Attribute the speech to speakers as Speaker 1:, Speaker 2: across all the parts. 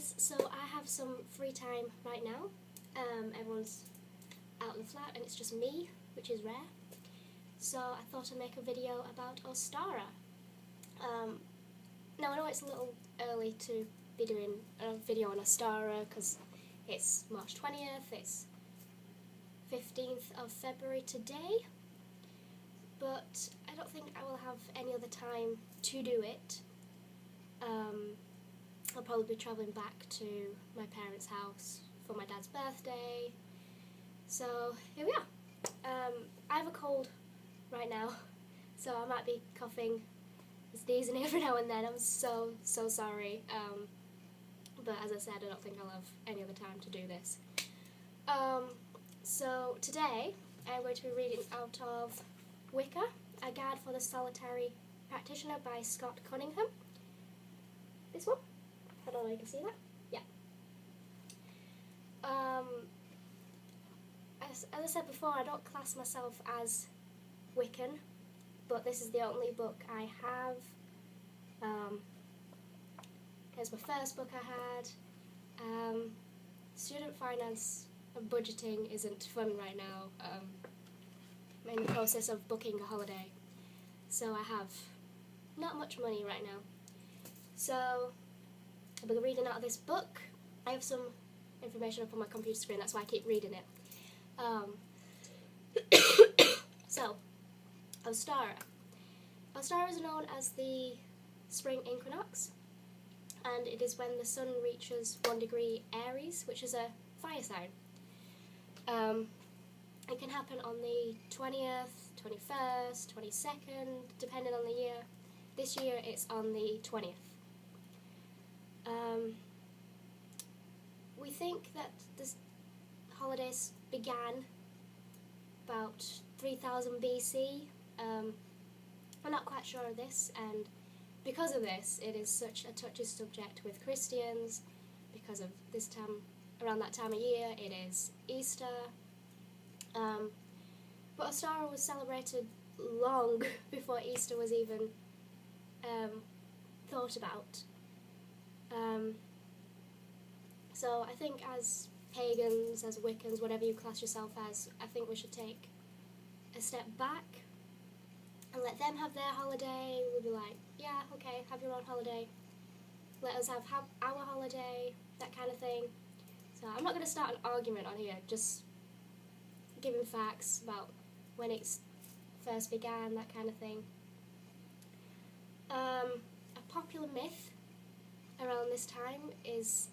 Speaker 1: guys, so I have some free time right now. Everyone's out in the flat and it's just me, which is rare. So I thought I'd make a video about Ostara. Now I know it's a little early to be doing a video on Ostara because it's March 20th, it's 15th of February today, but I don't think I will have any other time to do it. I'll probably be travelling back to my parents' house for my dad's birthday. So here we are. I have a cold right now, so I might be coughing and sneezing every now and then. I'm so sorry. But as I said, I don't think I'll have any other time to do this. So today I'm going to be reading out of Wicca, A Guide for the Solitary Practitioner by Scott Cunningham. This one. I don't know if you can see that. Yeah. As I said before, I don't class myself as Wiccan, but this is the only book I have. Here's my first book I had. Student finance and budgeting isn't fun right now. I'm in the process of booking a holiday, so I have not much money right now. So I'll be reading out of this book. I have some information up on my computer screen, that's why I keep reading it. So, Ostara. Ostara is known as the spring equinox, and it is when the sun reaches 1 degree Aries, which is a fire sign. It can happen on the 20th, 21st, 22nd, depending on the year. This year it's on the 20th. We think that this holidays began about 3000 BC. We're not quite sure of this, and because of this it is such a touchy subject with Christians, because of this time, around that time of year it is Easter. But Ostara was celebrated long before Easter was even thought about. So I think as pagans, as Wiccans, whatever you class yourself as, I think we should take a step back and let them have their holiday. We'll be like, yeah, okay, have your own holiday. Let us have our holiday, that kind of thing. So I'm not going to start an argument on here, just giving facts about when it first began, that kind of thing. A popular myth around this time is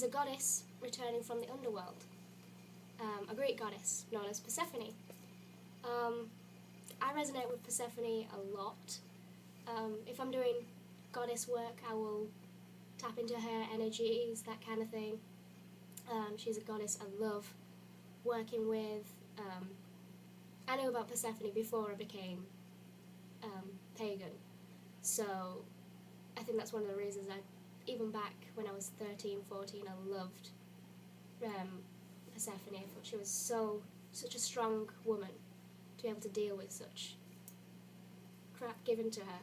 Speaker 1: a goddess returning from the underworld, a Greek goddess known as Persephone. I resonate with Persephone a lot. If I'm doing goddess work, I will tap into her energies, that kind of thing. She's a goddess I love working with. I knew about Persephone before I became pagan, so I think that's one of the reasons even back when I was 13, 14, I loved Persephone. I thought she was such a strong woman to be able to deal with such crap given to her.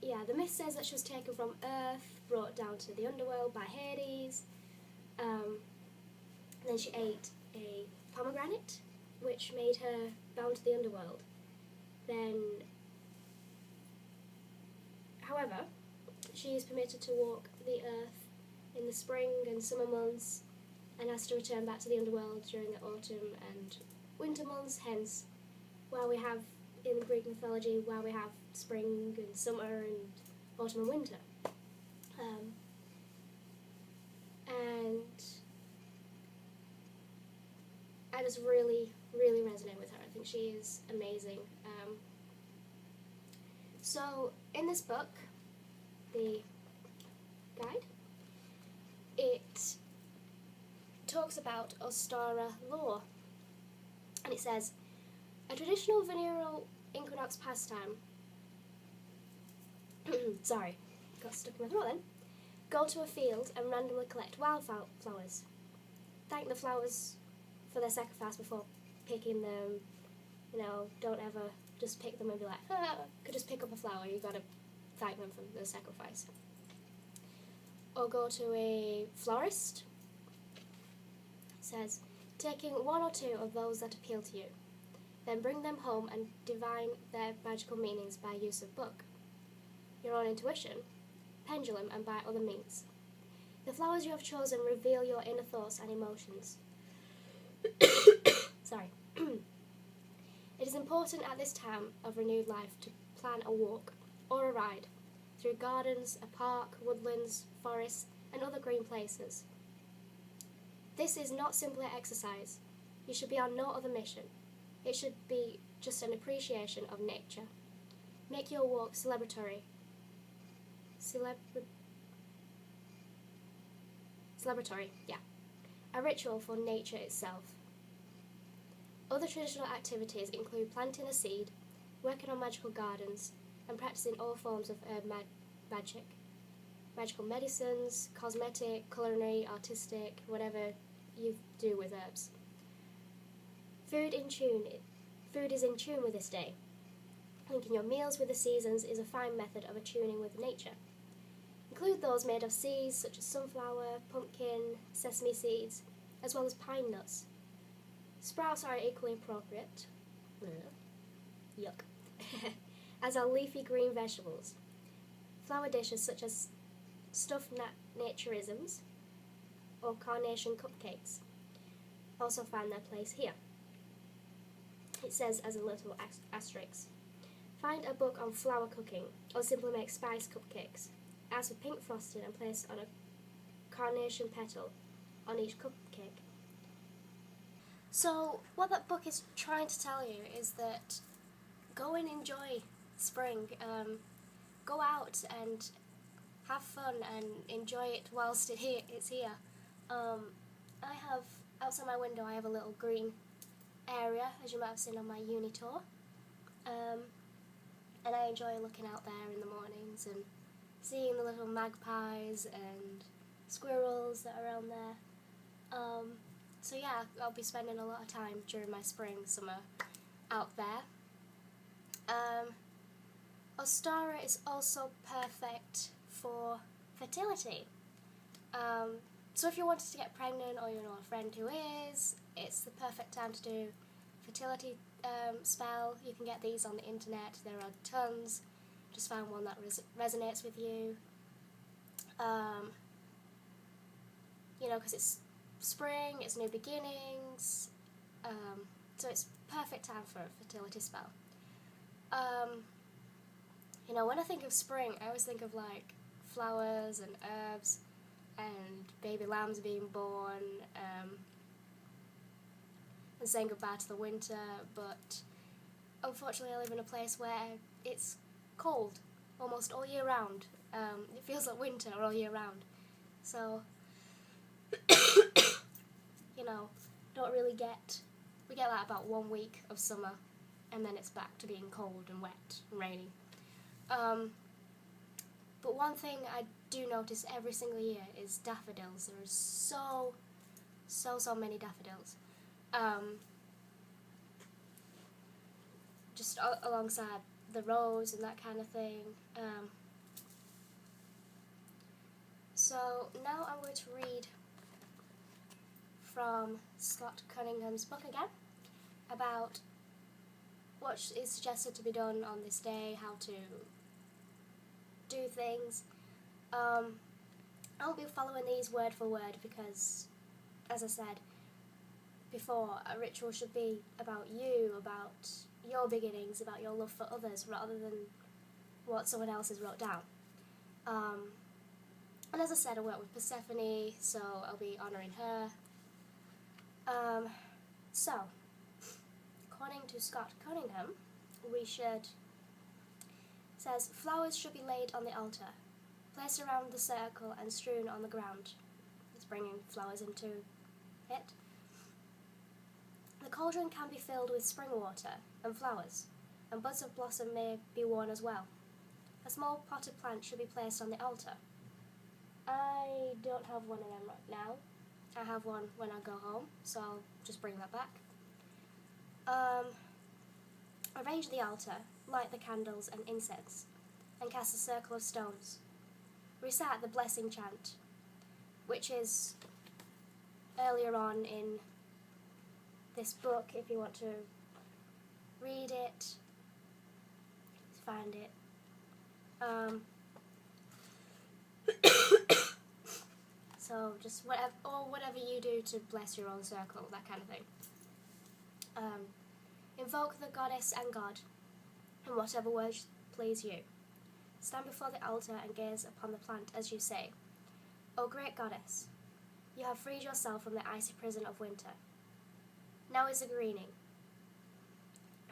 Speaker 1: Yeah, the myth says that she was taken from Earth, brought down to the underworld by Hades. Then she ate a pomegranate, which made her bound to the underworld. Then, however, she is permitted to walk the earth in the spring and summer months, and has to return back to the underworld during the autumn and winter months, hence why we have, in Greek mythology, why we have spring and summer and autumn and winter. And I just really resonate with her. I think she is amazing. So in this book, the guide, it talks about Ostara lore, and it says, a traditional venereal equinox pastime, sorry, got stuck in my throat then, go to a field and randomly collect wildflowers. Thank the flowers for their sacrifice before picking them. Don't ever just pick them and be like, could just pick up a flower. You gotta thank them for the sacrifice. Or go to a florist. It says, taking one or two of those that appeal to you, then bring them home and divine their magical meanings by use of book, your own intuition, pendulum, and by other means. The flowers you have chosen reveal your inner thoughts and emotions. Sorry. It is important at this time of renewed life to plan a walk or a ride through gardens, a park, woodlands, forests, and other green places. This is not simply exercise. You should be on no other mission. It should be just an appreciation of nature. Make your walk celebratory. Celebratory, yeah. A ritual for nature itself. Other traditional activities include planting a seed, working on magical gardens, and practicing all forms of herb magic. Magical medicines, cosmetic, culinary, artistic, whatever you do with herbs. Food is in tune with this day. Linking your meals with the seasons is a fine method of attuning with nature. Include those made of seeds such as sunflower, pumpkin, sesame seeds, as well as pine nuts. Sprouts are equally appropriate. Yuck. As are leafy green vegetables. Flower dishes such as stuffed naturisms or carnation cupcakes also find their place here. It says as a little asterisk, find a book on flower cooking or simply make spice cupcakes. Ask for pink frosting and place on a carnation petal on each cupcake. So what that book is trying to tell you is that go and enjoy spring. Go out and have fun and enjoy it whilst it's here. I have, outside my window, I have a little green area, as you might have seen on my uni tour. And I enjoy looking out there in the mornings and seeing the little magpies and squirrels that are around there. So yeah, I'll be spending a lot of time during my spring, summer out there. Ostara is also perfect for fertility. So if you wanted to get pregnant or you know a friend who is, it's the perfect time to do fertility spell. You can get these on the internet. There are tons. Just find one that resonates with you. You know, because it's spring, it's new beginnings, so it's perfect time for a fertility spell. You know, when I think of spring, I always think of like flowers and herbs and baby lambs being born, and saying goodbye to the winter, but unfortunately I live in a place where it's cold almost all year round. It feels like winter all year round, so you know, we get like about 1 week of summer and then it's back to being cold and wet and rainy. But one thing I do notice every single year is daffodils. There are so many daffodils. Just alongside the rose and that kind of thing. So now I'm going to read from Scott Cunningham's book again about what is suggested to be done on this day, how to do things. I won't be following these word for word because, as I said before, a ritual should be about you, about your beginnings, about your love for others, rather than what someone else has wrote down. And as I said, I work with Persephone, so I'll be honouring her. So, according to Scott Cunningham, says, flowers should be laid on the altar, placed around the circle and strewn on the ground. It's bringing flowers into it. The cauldron can be filled with spring water and flowers, and buds of blossom may be worn as well. A small potted plant should be placed on the altar. I don't have one of them right now. I have one when I go home, so I'll just bring that back. Arrange the altar, light the candles and incense. and cast a circle of stones. Recite the blessing chant, which is earlier on in this book if you want to read it, find it. So just whatever you do to bless your own circle, that kind of thing. Invoke the goddess and god in whatever words please you. Stand before the altar and gaze upon the plant as you say, O great goddess, you have freed yourself from the icy prison of winter. Now is the greening,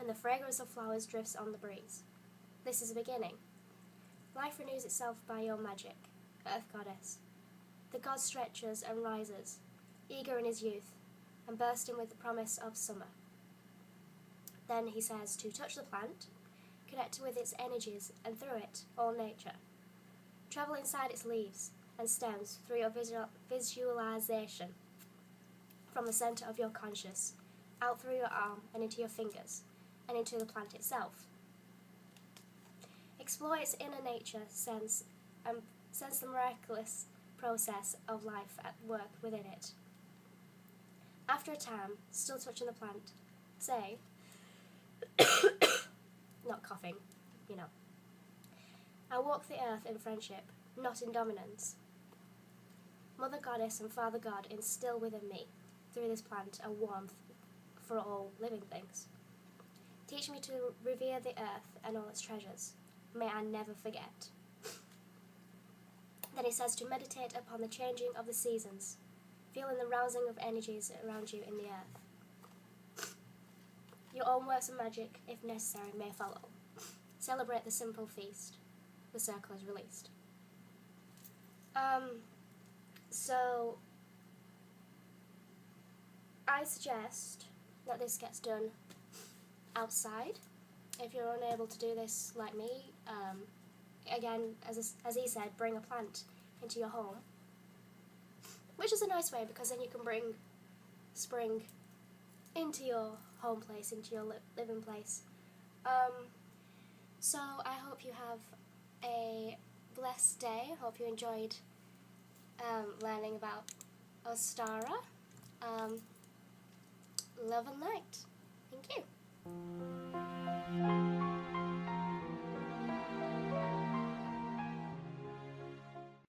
Speaker 1: and the fragrance of flowers drifts on the breeze. This is a beginning. Life renews itself by your magic, earth goddess. The god stretches and rises, eager in his youth, and bursting with the promise of summer. Then he says to touch the plant, connect with its energies, and through it, all nature. Travel inside its leaves and stems through your visualization, from the center of your conscious, out through your arm and into your fingers, and into the plant itself. Explore its inner nature, sense the miraculous process of life at work within it. After a time, still touching the plant, say, not coughing, I walk the earth in friendship, not in dominance. Mother Goddess and Father God instill within me, through this plant, a warmth for all living things. Teach me to revere the earth and all its treasures. May I never forget. Then he says to meditate upon the changing of the seasons, feeling the rousing of energies around you in the earth. Your own works of magic, if necessary, may follow. Celebrate the simple feast. The circle is released. So I suggest that this gets done outside. If you're unable to do this like me, again, as he said, bring a plant into your home, which is a nice way because then you can bring spring into your home place, into your living place. So I hope you have a blessed day. I hope you enjoyed learning about Ostara. Love and light. Thank you.